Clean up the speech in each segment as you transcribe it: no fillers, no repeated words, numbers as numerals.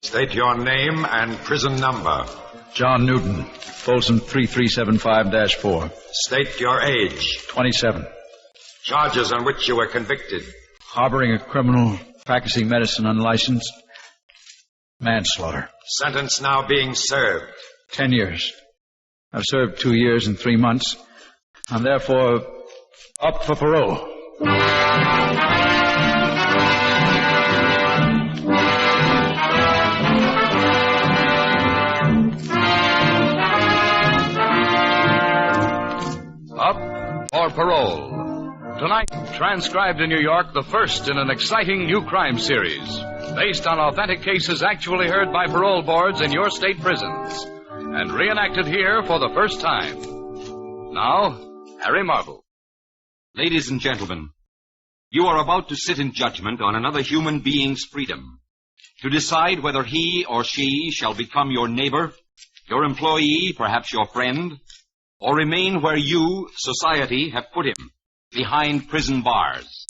State your name and prison number. John Newton, Folsom 3375-4. State your age. 27. Charges on which you were convicted. Harboring a criminal, practicing medicine unlicensed, manslaughter. Sentence now being served. 10 years. I've served 2 years and 3 months. I'm therefore up for parole. Up for parole. Tonight, transcribed in New York, the first in an exciting new crime series, based on authentic cases actually heard by parole boards in your state prisons, and reenacted here for the first time. Now, Harry Marble. Ladies and gentlemen, you are about to sit in judgment on another human being's freedom, to decide whether he or she shall become your neighbor, your employee, perhaps your friend, or remain where you, society, have put him, behind prison bars.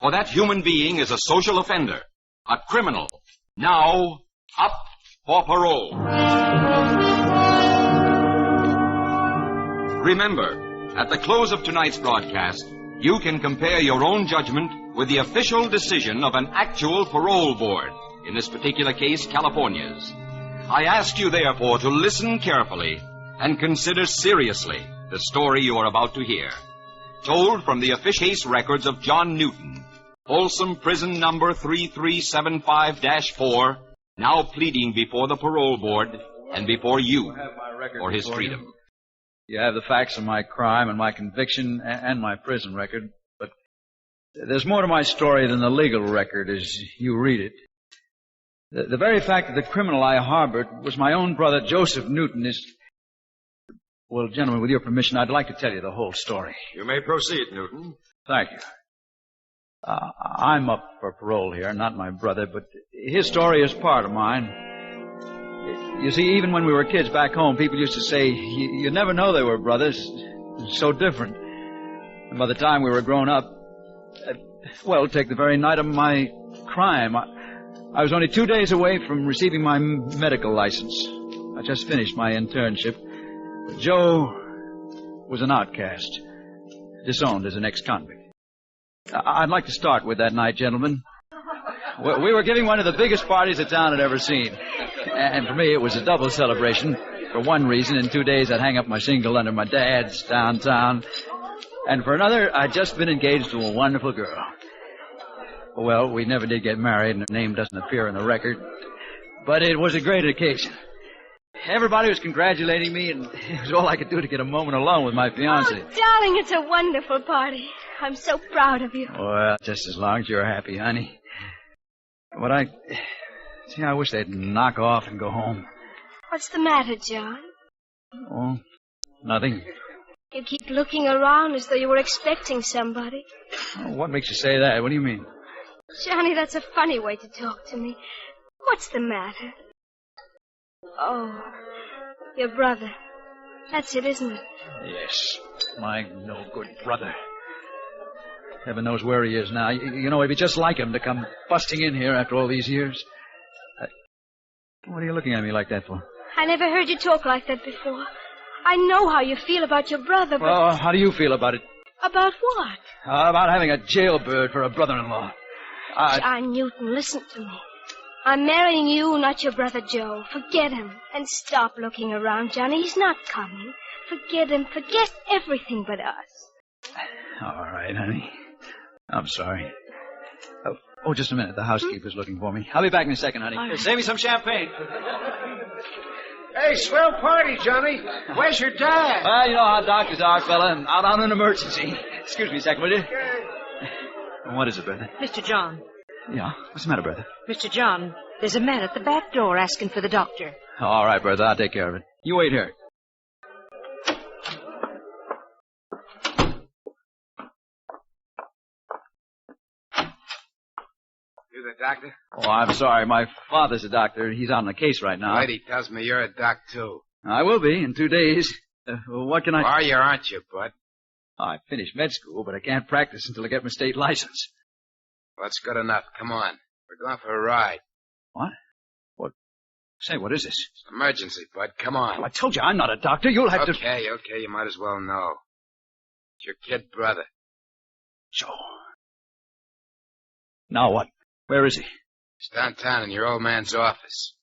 For that human being is a social offender, a criminal, now up for parole. Remember, at the close of tonight's broadcast, you can compare your own judgment with the official decision of an actual parole board, in this particular case, California's. I ask you, therefore, to listen carefully and consider seriously the story you are about to hear. Told from the official case records of John Newton, Folsom Prison number 3375-4, now pleading before the parole board and before you for his freedom. You have the facts of my crime and my conviction and my prison record, but there's more to my story than the legal record as you read it. The very fact that the criminal I harbored was my own brother, Joseph Newton, is... Well, gentlemen, with your permission, I'd like to tell you the whole story. You may proceed, Newton. Thank you. I'm up for parole here, not my brother, but his story is part of mine. You see, even when we were kids back home, people used to say, you never know they were brothers. So different. And by the time we were grown up, well, take the very night of my crime. I was only 2 days away from receiving my medical license. I just finished my internship. Joe was an outcast, disowned as an ex-convict. I'd like to start with that night, gentlemen. We were giving one of the biggest parties the town had ever seen. And for me, it was a double celebration. For one reason, in 2 days, I'd hang up my shingle under my dad's downtown. And for another, I'd just been engaged to a wonderful girl. Well, we never did get married, and her name doesn't appear in the record. But it was a great occasion. Everybody was congratulating me, and it was all I could do to get a moment alone with my fiancée. Oh, darling, it's a wonderful party. I'm so proud of you. Well, just as long as you're happy, honey. But I wish they'd knock off and go home. What's the matter, John? Oh, nothing. You keep looking around as though you were expecting somebody. Oh, what makes you say that? What do you mean? Johnny, that's a funny way to talk to me. What's the matter? Oh, your brother. That's it, isn't it? Yes, my no-good brother. Heaven knows where he is now. You know, it'd be just like him to come busting in here after all these years. What are you looking at me like that for? I never heard you talk like that before. I know how you feel about your brother, but... Well, how do you feel about it? About what? About having a jailbird for a brother-in-law. John Newton, listen to me. I'm marrying you, not your brother Joe. Forget him. And stop looking around, Johnny. He's not coming. Forget him. Forget everything but us. All right, honey. I'm sorry. Oh, just a minute. The housekeeper's looking for me. I'll be back in a second, honey. Right. Save me some champagne. Hey, swell party, Johnny. Where's your dad? Well, you know how doctors are, fella. Out on an emergency. Excuse me a second, will you? What is it, Bertha? Mr. John. Yeah, what's the matter, Bertha? Mr. John, there's a man at the back door asking for the doctor. All right, Bertha, I'll take care of it. You wait here. You the doctor? Oh, I'm sorry. My father's a doctor. He's on the case right now. Lady tells me you're a doc, too. I will be in 2 days. What can I... Are you, aren't you, bud? I finished med school, but I can't practice until I get my state license. Well, that's good enough. Come on. We're going for a ride. What? Say, what is this? It's an emergency, Bud. Come on. Well, I told you I'm not a doctor. You'll have to... Okay, you might as well know. It's your kid brother. Joe. Now what? Where is he? He's downtown in your old man's office.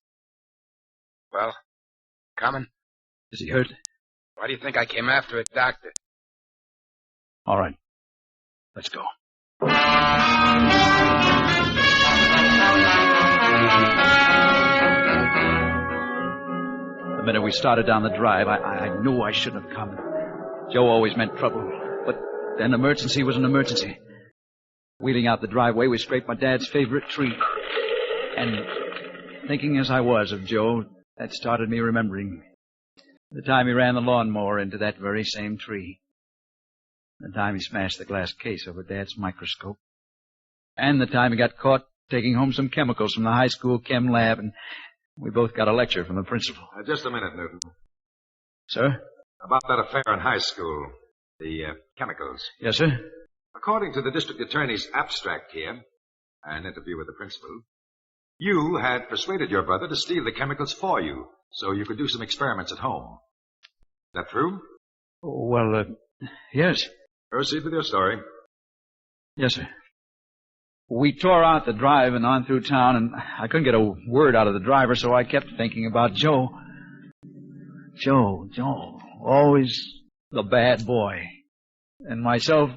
Well, coming? Is he hurt? Why do you think I came after a doctor? All right. Let's go. The minute we started down the drive, I knew I shouldn't have come. Joe always meant trouble. But an emergency was an emergency. Wheeling out the driveway, we scraped my dad's favorite tree. And thinking as I was of Joe, that started me remembering the time he ran the lawnmower into that very same tree. The time he smashed the glass case over Dad's microscope. And the time he got caught taking home some chemicals from the high school chem lab, and we both got a lecture from the principal. Just a minute, Newton. Sir? About that affair in high school. The chemicals. Yes, sir? According to the district attorney's abstract here, an interview with the principal, you had persuaded your brother to steal the chemicals for you, so you could do some experiments at home. Is that true? Well, yes. Proceed with your story. Yes, sir. We tore out the drive and on through town, and I couldn't get a word out of the driver, so I kept thinking about Joe. Joe, always the bad boy. And myself,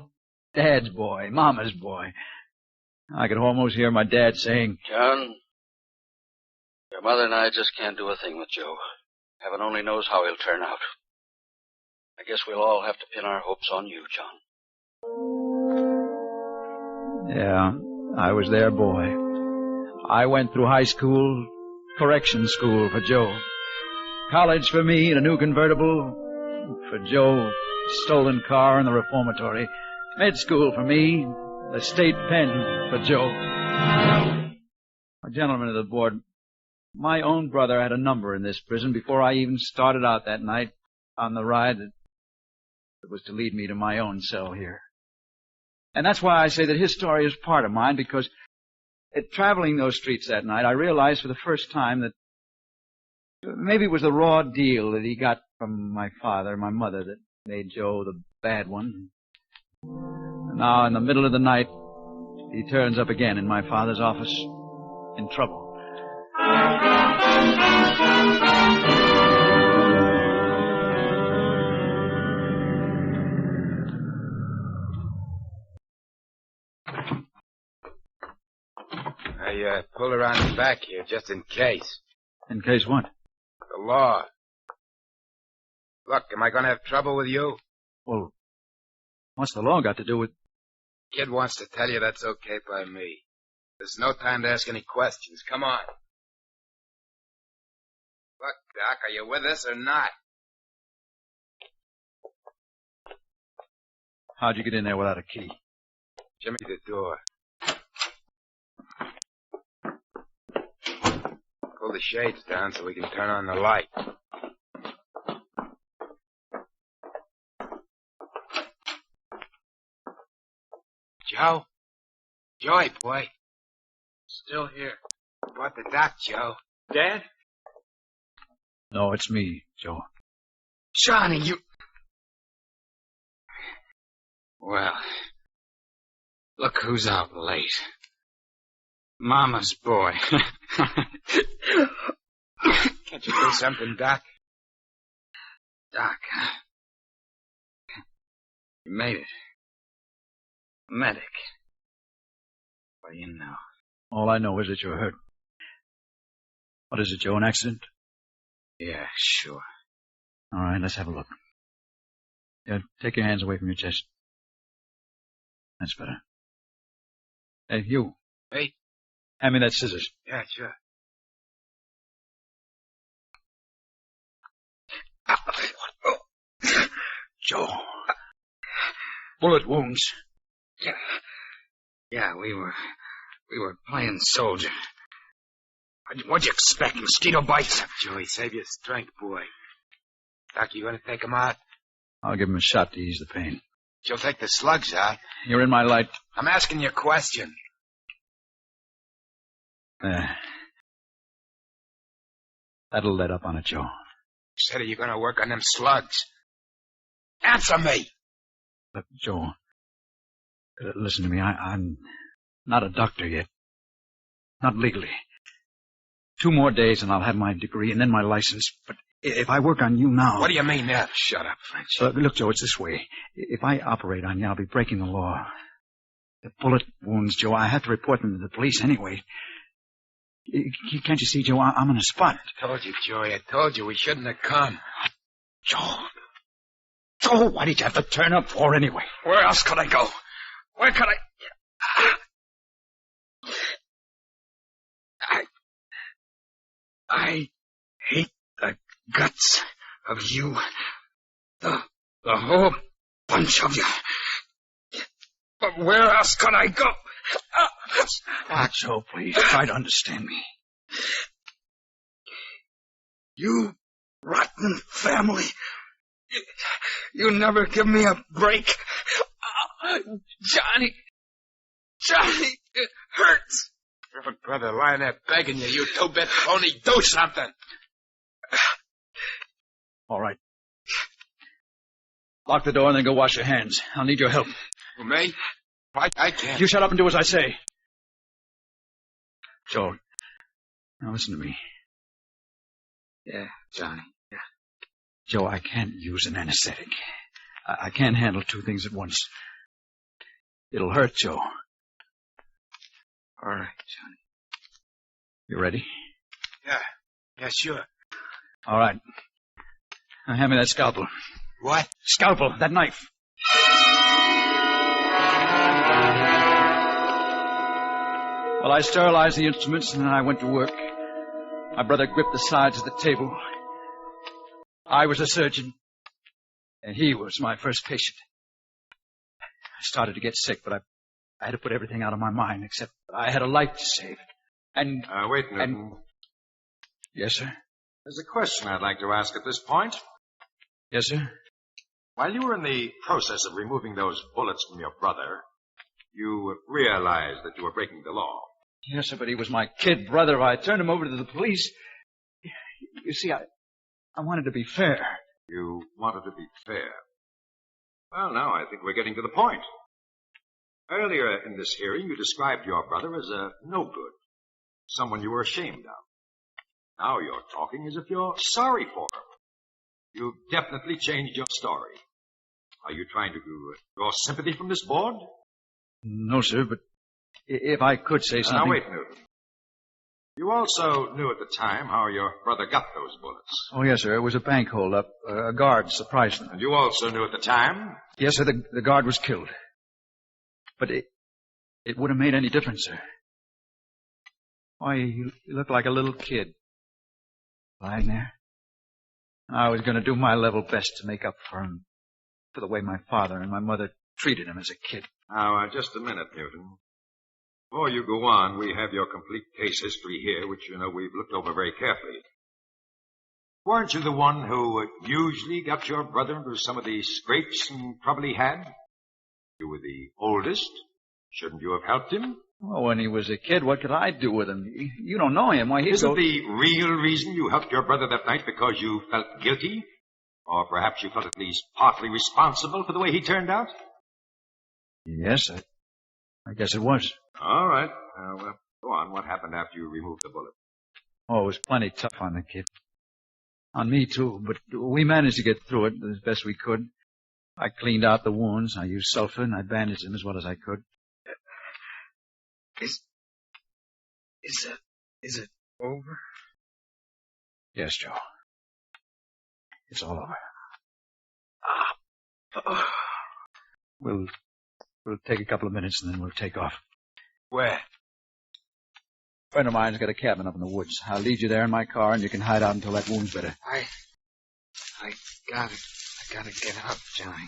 Dad's boy, Mama's boy. I could almost hear my dad saying, John, your mother and I just can't do a thing with Joe. Heaven only knows how he'll turn out. I guess we'll all have to pin our hopes on you, John. Yeah, I was their boy. I went through high school, correction school for Joe. College for me and a new convertible. For Joe, stolen car and the reformatory. Med school for me, the state pen for Joe. A gentleman of the board, my own brother had a number in this prison before I even started out that night on the ride that was to lead me to my own cell here. And that's why I say that his story is part of mine, because traveling those streets that night, I realized for the first time that maybe it was the raw deal that he got from my father and my mother that made Joe the bad one. And now, in the middle of the night, he turns up again in my father's office in trouble. I pulled around the back here just in case. In case what? The law. Look, am I going to have trouble with you? Well, what's the law got to do with... Kid wants to tell you that's okay by me. There's no time to ask any questions. Come on. Look, Doc, are you with us or not? How'd you get in there without a key? Jimmy the door. Pull the shades down so we can turn on the light. Joe? Joey, boy. Still here. Brought the doc, Joe. Dad? No, it's me, Joe. Johnny, you... Well, look who's out late. Mama's boy. Can't you do something, Doc? Doc. You made it. Medic. What do you know? All I know is that you're hurt. What is it, Joe, an accident? Yeah, sure. All right, let's have a look. Yeah, take your hands away from your chest. That's better. Hey, you. Hey? Hand me that scissors. Yeah, sure. Joe. Bullet wounds. Yeah, we were playing soldier. What'd you expect, mosquito bites? Joey, save your strength, boy. Doc, you gonna take him out? I'll give him a shot to ease the pain. She'll take the slugs out. You're in my light. I'm asking you a question. That'll let up on it, Joe. Said you're going to work on them slugs. Answer me! Look, Joe, listen to me. I'm not a doctor yet. Not legally. 2 more days and I'll have my degree and then my license. But if I work on you now... What do you mean now? Shut up, French. Look, Joe, it's this way. If I operate on you, I'll be breaking the law. The bullet wounds, Joe, I have to report them to the police anyway. Can't you see, Joe, I'm in a spot. I told you, Joey. I told you we shouldn't have come. Joe, why did you have to turn up for anyway? Where else could I go? Where could I hate the guts of you. The whole bunch of you. But where else could I go? Joe, please, try to understand me. You rotten family. You never give me a break. Johnny, it hurts. Your brother lying there begging you, you two-bit phony, do something. All right. Lock the door and then go wash your hands. I'll need your help. For me? I can't. You shut up and do as I say. Joe, now listen to me. Yeah, Johnny. Yeah. Joe, I can't use an anesthetic. I can't handle 2 things at once. It'll hurt, Joe. All right, Johnny. You ready? Yeah, sure. All right. Now hand me that scalpel. What? Scalpel, that knife. Well, I sterilized the instruments and then I went to work. My brother gripped the sides of the table. I was a surgeon, and he was my first patient. I started to get sick, but I had to put everything out of my mind, except I had a life to save. And... Wait, Newton. Yes, sir? There's a question I'd like to ask at this point. Yes, sir? While you were in the process of removing those bullets from your brother, you realized that you were breaking the law. Yes, sir, but he was my kid brother. I turned him over to the police. You see, I wanted to be fair. You wanted to be fair. Well, now I think we're getting to the point. Earlier in this hearing, you described your brother as a no-good, someone you were ashamed of. Now you're talking as if you're sorry for him. You've definitely changed your story. Are you trying to draw sympathy from this board? No, sir, but if I could say something... Now, wait, Newton. You also knew at the time how your brother got those bullets. Oh, yes, sir. It was a bank hold-up. A guard surprised him. And you also knew at the time? Yes, sir. The guard was killed. But it would have made any difference, sir. Why, you look like a little kid. Lying there. I was going to do my level best to make up for him, for the way my father and my mother treated him as a kid. Now, just a minute, Newton. Before you go on, we have your complete case history here, which, we've looked over very carefully. Weren't you the one who usually got your brother into some of the scrapes and trouble he had? You were the oldest. Shouldn't you have helped him? Well, when he was a kid, what could I do with him? You don't know him. Why, Isn't the real reason you helped your brother that night because you felt guilty? Or perhaps you felt at least partly responsible for the way he turned out? Yes, I guess it was. All right. Well, go on. What happened after you removed the bullet? Oh, it was plenty tough on the kid. On me, too, but we managed to get through it as best we could. I cleaned out the wounds. I used sulfur, and I bandaged them as well as I could. Is it over? Yes, Joe. It's all over. We'll take a couple of minutes and then we'll take off. Where? A friend of mine's got a cabin up in the woods. I'll leave you there in my car and you can hide out until that wound's better. I gotta get up, Johnny.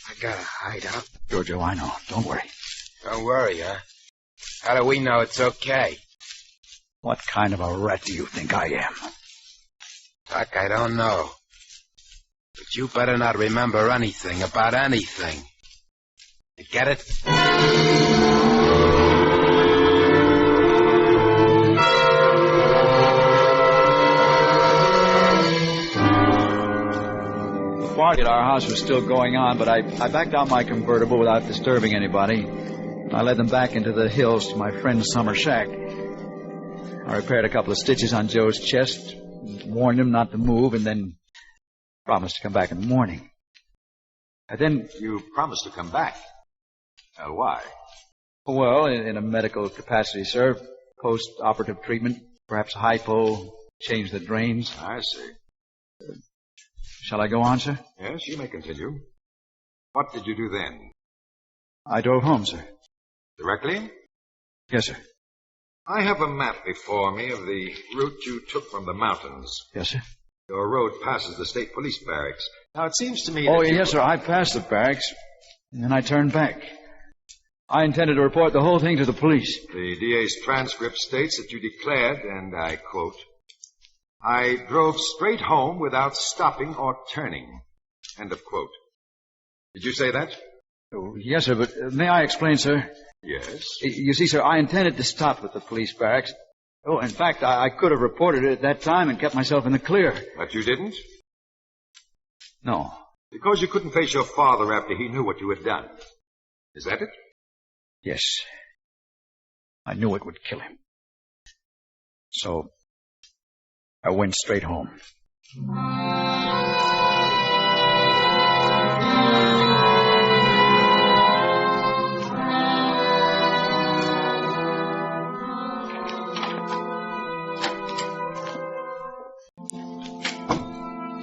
I gotta hide out. Sure, Joe, I know. Don't worry. Don't worry, huh? How do we know it's okay? What kind of a rat do you think I am? Doc, I don't know. But you better not remember anything about anything. You get it? party at our house was still going on, but I backed out my convertible without disturbing anybody. I led them back into the hills to my friend's summer shack. I repaired a couple of stitches on Joe's chest, warned him not to move, and then promised to come back in the morning. And then... You promised to come back. Why? Well, in a medical capacity, sir. Post-operative treatment, perhaps hypo, change the drains. I see. Shall I go on, sir? Yes, you may continue. What did you do then? I drove home, sir. Directly? Yes, sir. I have a map before me of the route you took from the mountains. Yes, sir. Your road passes the state police barracks. Now, it seems to me Oh, that yes, sir. I passed the barracks, and then I turned back. I intended to report the whole thing to the police. The DA's transcript states that you declared, and I quote, "I drove straight home without stopping or turning." End of quote. Did you say that? Oh, yes, sir, but may I explain, sir? Yes. You see, sir, I intended to stop at the police barracks. Oh, in fact, I could have reported it at that time and kept myself in the clear. But you didn't? No. Because you couldn't face your father after he knew what you had done. Is that it? Yes. I knew it would kill him. So, I went straight home.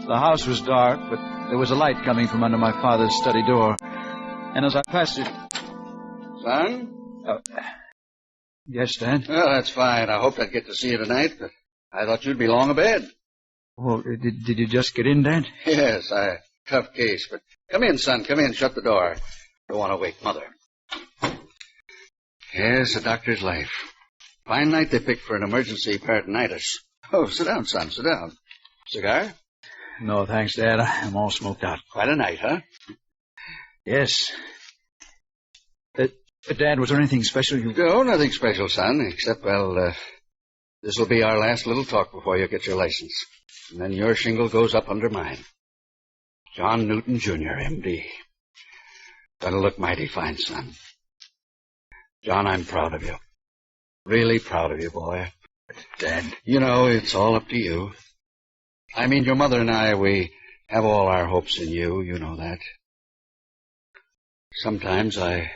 The house was dark, but there was a light coming from under my father's study door. And as I passed it... Son? Yes, Dad? Well, that's fine. I hoped I'd get to see you tonight, but I thought you'd be long abed. Well, did you just get in, Dad? Yes, tough case, but come in, son. Come in. Shut the door. Don't want to wake Mother. Yes, a doctor's life. Fine night they picked for an emergency peritonitis. Oh, sit down, son. Sit down. Cigar? No, thanks, Dad. I'm all smoked out. Quite a night, huh? Yes. Dad, was there anything special you... No, nothing special, son, except, this will be our last little talk before you get your license. And then your shingle goes up under mine. John Newton, Jr., M.D. That'll look mighty fine, son. John, I'm proud of you. Really proud of you, boy. Dad... You know, it's all up to you. I mean, your mother and I, we have all our hopes in you. You know that. Sometimes I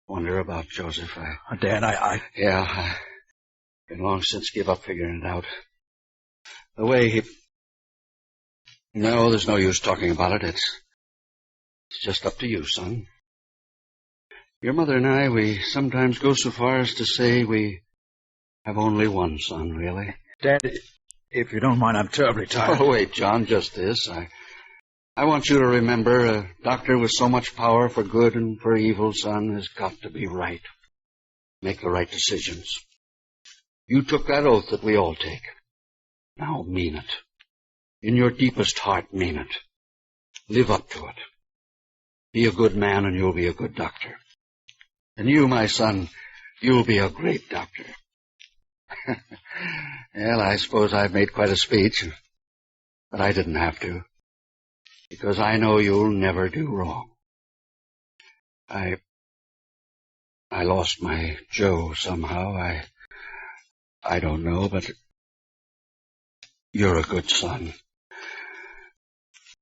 wonder about Joseph. Dad, Yeah, I've been long since give up figuring it out. The way he... No, there's no use talking about it. It's just up to you, son. Your mother and I, we sometimes go so far as to say we have only one son, really. Dad, if you don't mind, I'm terribly tired. Oh, wait, John, just this. I want you to remember a doctor with so much power for good and for evil, son, has got to be right. Make the right decisions. You took that oath that we all take. Now mean it. In your deepest heart, mean it. Live up to it. Be a good man and you'll be a good doctor. And you, my son, you'll be a great doctor. Well, I suppose I've made quite a speech, but I didn't have to. Because I know you'll never do wrong. I lost my Joe somehow. I don't know, but you're a good son.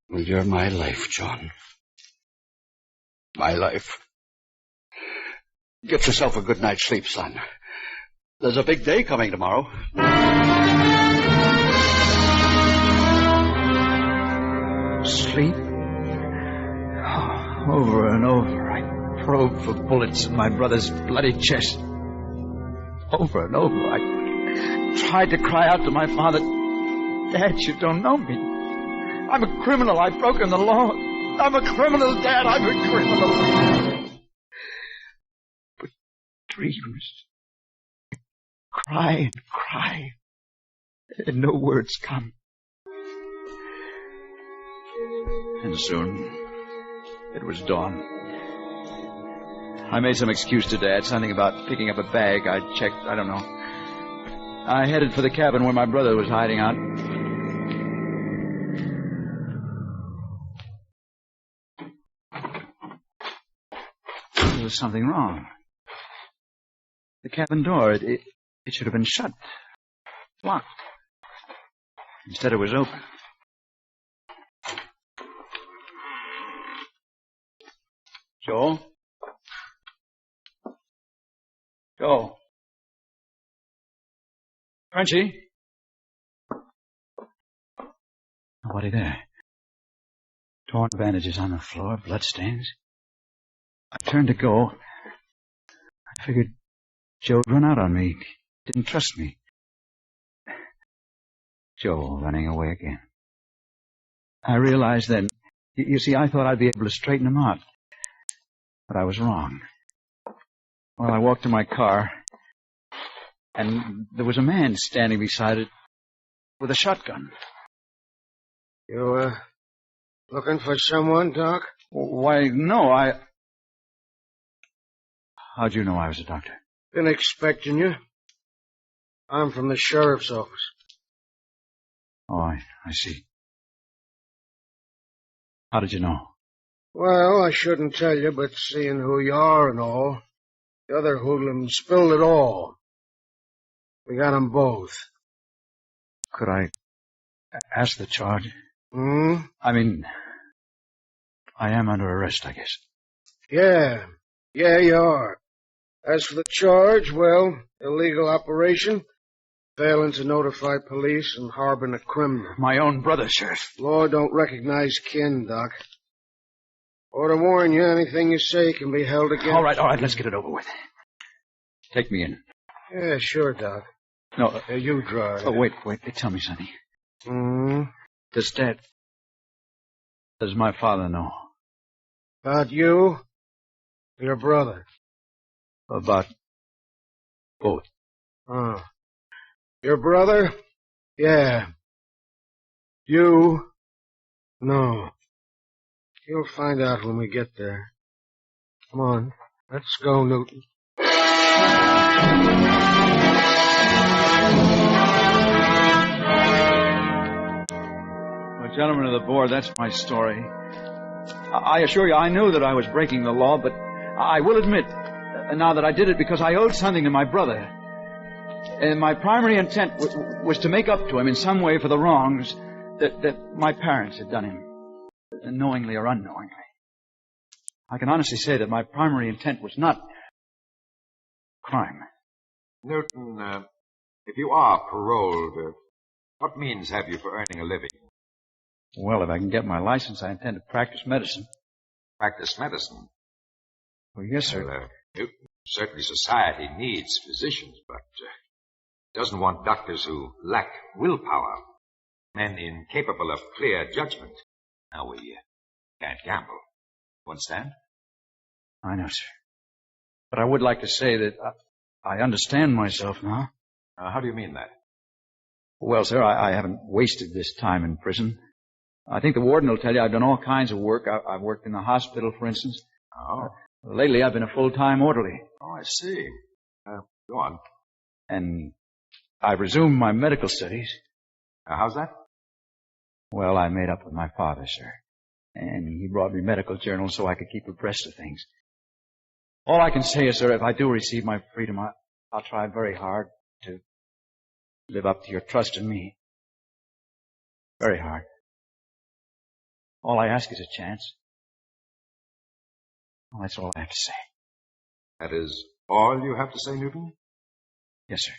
Well, you're my life, John. My life. Get yourself a good night's sleep, son. There's a big day coming tomorrow. Sleep? Over and over, I probed for bullets in my brother's bloody chest. Over and over, I tried to cry out to my father, Dad, you don't know me. I'm a criminal. I've broken the law. I'm a criminal, Dad. I'm a criminal. But dreams cry and cry, and no words come. And soon, it was dawn. I made some excuse to Dad, something about picking up a bag. I checked, I don't know. I headed for the cabin where my brother was hiding out. was something wrong. The cabin door, it should have been shut. Locked. Instead, it was open. Joe? Joe? Frenchie? Nobody there. Torn bandages on the floor, bloodstains. I turned to go. I figured Joe'd run out on me. Didn't trust me. Joe running away again. I realized then, you see, I thought I'd be able to straighten him out. But I was wrong. Well, I walked to my car, and there was a man standing beside it with a shotgun. You, looking for someone, Doc? Why, no, How'd you know I was a doctor? Been expecting you. I'm from the sheriff's office. Oh, I see. How did you know? Well, I shouldn't tell you, but seeing who you are and all, the other hoodlum spilled it all. We got 'em both. Could I ask the charge? Hmm? I mean, I am under arrest, I guess. Yeah, you are. As for the charge, well, illegal operation, failing to notify police, and harboring a criminal. My own brother, Sheriff. Law don't recognize kin, Doc. Or to warn you, anything you say can be held against... All right, let's get it over with. Take me in. Yeah, sure, Doc. No. You draw it. Oh, wait, tell me something. Does my father know? About you? Your brother? About both. Oh. Your brother? Yeah. You? No. You'll find out when we get there. Come on. Let's go, Newton. Well, gentlemen of the board, that's my story. I assure you, I knew that I was breaking the law, but I will admit now that I did it because I owed something to my brother. And my primary intent was to make up to him in some way for the wrongs that my parents had done him, knowingly or unknowingly. I can honestly say that my primary intent was not crime. Newton, if you are paroled, what means have you for earning a living? Well, if I can get my license, I intend to practice medicine. Practice medicine? Well, yes, sir. Well, Newton, certainly society needs physicians, but doesn't want doctors who lack willpower, men incapable of clear judgment. Now, we can't gamble. You understand? I know, sir. But I would like to say that I understand myself now. How do you mean that? Well, sir, I haven't wasted this time in prison. I think the warden will tell you I've done all kinds of work. I've worked in the hospital, for instance. Oh. Lately, I've been a full-time orderly. Oh, I see. Go on. And I've resumed my medical studies. How's that? Well, I made up with my father, sir. And he brought me medical journals so I could keep abreast of things. All I can say is, sir, if I do receive my freedom, I'll try very hard to live up to your trust in me. Very hard. All I ask is a chance. Well, that's all I have to say. That is all you have to say, Newton? Yes, sir.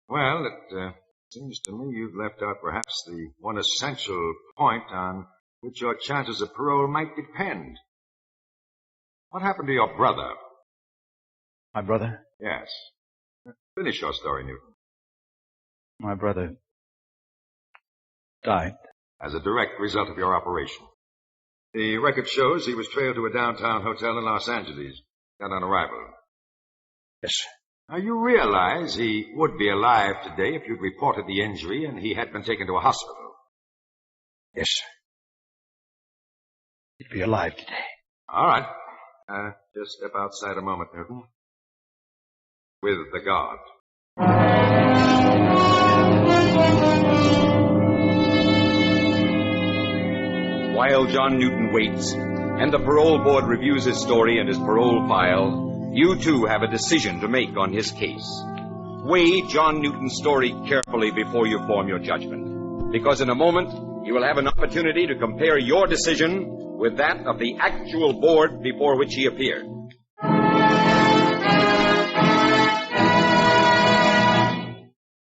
Well, it seems to me you've left out perhaps the one essential point on which your chances of parole might depend. What happened to your brother? My brother? Yes. Finish your story, Newton. My brother died. As a direct result of your operation. The record shows he was trailed to a downtown hotel in Los Angeles, got on arrival. Yes, sir. Now, you realize he would be alive today if you'd reported the injury and he had been taken to a hospital. Yes, sir. He'd be alive today. All right. Just step outside a moment, Newton. With the guard. While John Newton waits, and the parole board reviews his story and his parole file, you too have a decision to make on his case. Weigh John Newton's story carefully before you form your judgment, because in a moment you will have an opportunity to compare your decision with that of the actual board before which he appeared.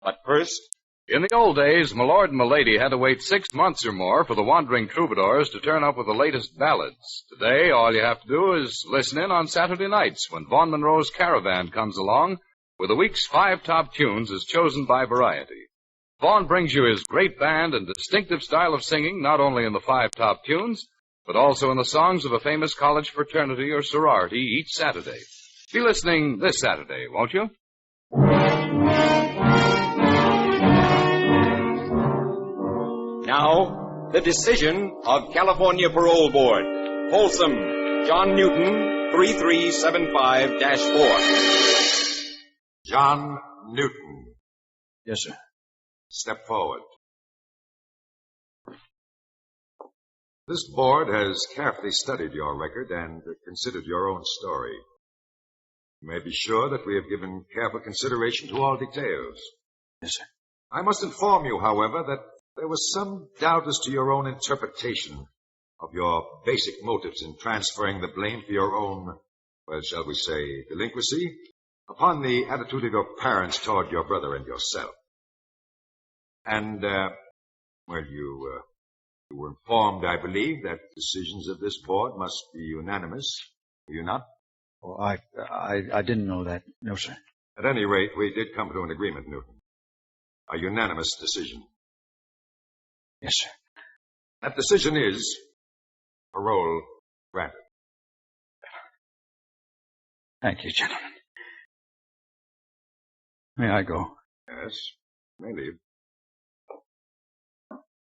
But first, in the old days, my lord and my lady had to wait 6 months or more for the wandering troubadours to turn up with the latest ballads. Today, all you have to do is listen in on Saturday nights when Vaughn Monroe's Caravan comes along with the week's 5 top tunes as chosen by Variety. Vaughn brings you his great band and distinctive style of singing not only in the 5 top tunes, but also in the songs of a famous college fraternity or sorority each Saturday. Be listening this Saturday, won't you? Now, the decision of California Parole Board. Folsom, John Newton, 3375-4. John Newton, Yes, sir. step forward. This board has carefully studied your record and considered your own story. You may be sure that we have given careful consideration to all details. Yes, sir. I must inform you, however, that there was some doubt as to your own interpretation of your basic motives in transferring the blame for your own, well, shall we say, delinquency, upon the attitude of your parents toward your brother and yourself. And, you were informed, I believe, that decisions of this board must be unanimous. Were you not? Oh, I didn't know that. No, sir. At any rate, we did come to an agreement, Newton. A unanimous decision. Yes, sir. That decision is parole granted. Thank you, gentlemen. May I go? Yes, you may leave.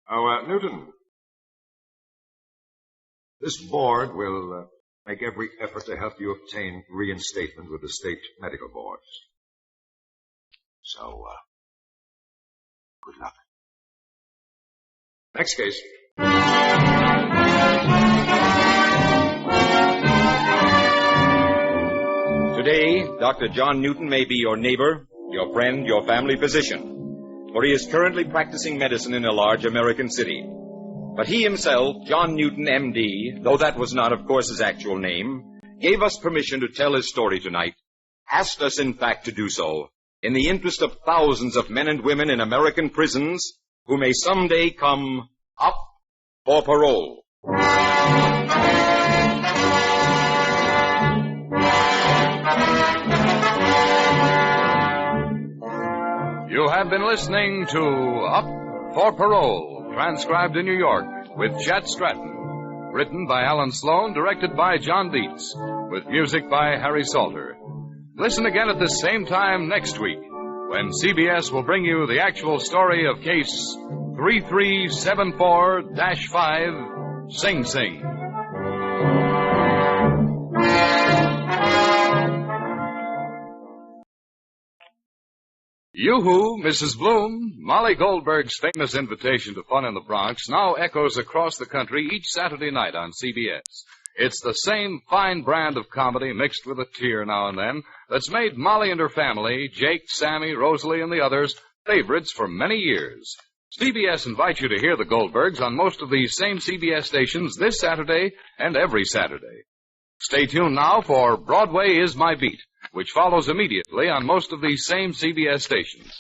Oh, Newton, this board will make every effort to help you obtain reinstatement with the state medical boards. So, good luck. Next case. Today, Dr. John Newton may be your neighbor, your friend, your family physician, for he is currently practicing medicine in a large American city. But he himself, John Newton, M.D., though that was not, of course, his actual name, gave us permission to tell his story tonight, asked us, in fact, to do so, in the interest of thousands of men and women in American prisons who may someday come up for parole. You have been listening to Up for Parole, transcribed in New York, with Chet Stratton. Written by Alan Sloan, directed by John Dietz, with music by Harry Salter. Listen again at this same time next week, when CBS will bring you the actual story of Case 3374-5, Sing Sing. Yoo-hoo, Mrs. Bloom. Molly Goldberg's famous invitation to fun in the Bronx now echoes across the country each Saturday night on CBS. It's the same fine brand of comedy mixed with a tear now and then that's made Molly and her family, Jake, Sammy, Rosalie, and the others, favorites for many years. CBS invites you to hear the Goldbergs on most of these same CBS stations this Saturday and every Saturday. Stay tuned now for Broadway is My Beat, which follows immediately on most of these same CBS stations.